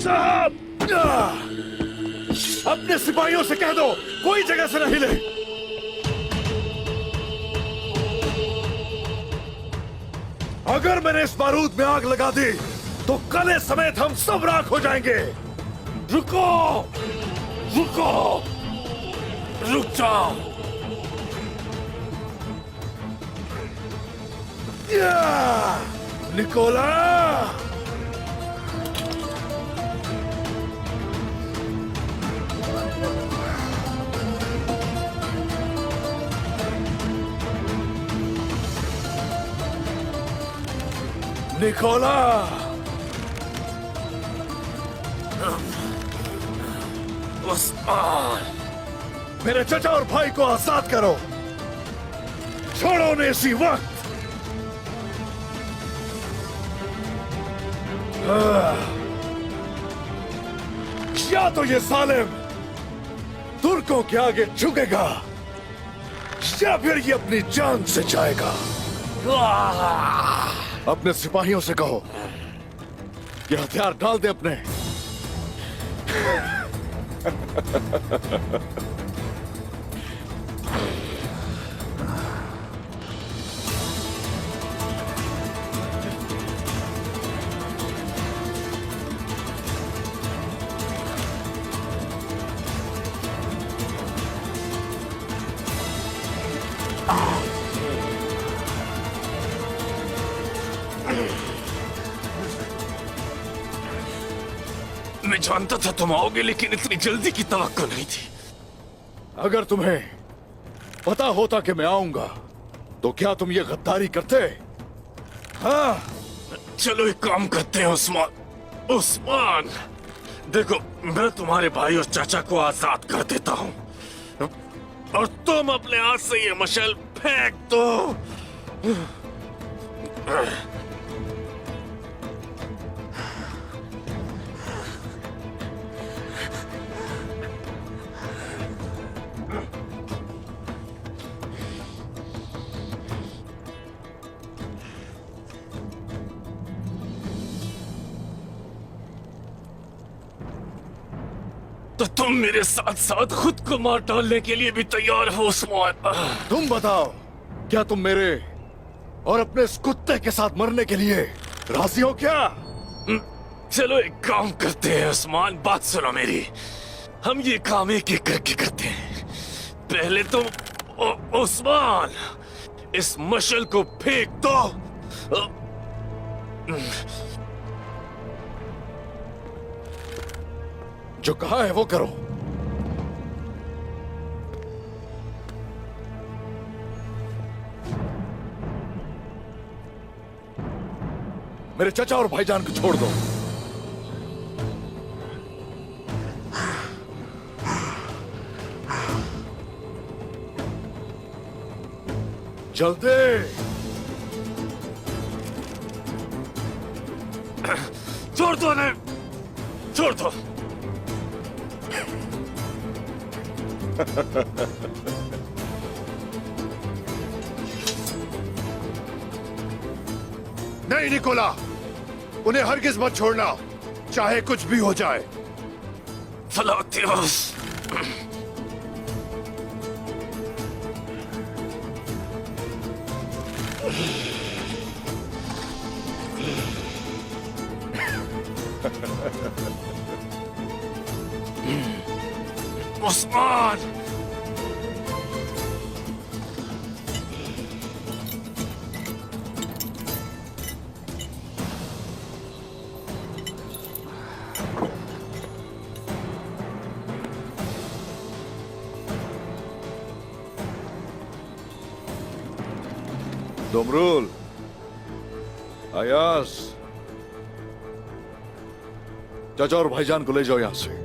साहब, अपने सिपाहियों से कह दो कोई जगह से न हिले। अगर मैंने इस बारूद में आग लगा दी तो कले समेत हम सब राख हो जाएंगे। रुको, रुको, रुक जाओ। निकोला, निकोला, उस्मान, मेरे चचा और भाई को आजाद करो। छोड़ो उन्हें इसी वक्त। या तो ये सालिम तुर्कों के आगे झुकेगा या फिर ये अपनी जान से जाएगा। अपने सिपाहियों से कहो ये हथियार डाल दे अपने। मैं जानता था तुम आओगे, लेकिन इतनी जल्दी की तवक्को नहीं थी। अगर तुम्हें पता होता कि मैं आऊंगा तो क्या तुम ये गद्दारी करते? हाँ, चलो एक काम करते हैं उस्मान। उस्मान, देखो मैं तुम्हारे भाई और चाचा को आजाद कर देता हूँ और तुम अपने हाथ से ये मशाल फेंक दो। तो तुम मेरे साथ साथ खुद को मार डालने के लिए भी तैयार हो उस्मान? तुम बताओ, क्या तुम मेरे और अपने इस कुत्ते के साथ मरने के लिए राजी हो क्या? चलो एक काम करते हैं उस्मान, बात सुनो मेरी। हम ये काम एक एक करके करते हैं। पहले तुम उस्मान इस मशल को फेंक दो। जो कहा है वो करो। मेरे चचा और भाईजान को छोड़ दो। जल्दी। छोड़ दो ने, छोड़ दो। नहीं निकोला, उन्हें हरगिज मत छोड़ना, चाहे कुछ भी हो जाए। फलातियोस, उस्मान, दोमरुल, अयास, चाचा और भाईजान को ले जाओ यहां से।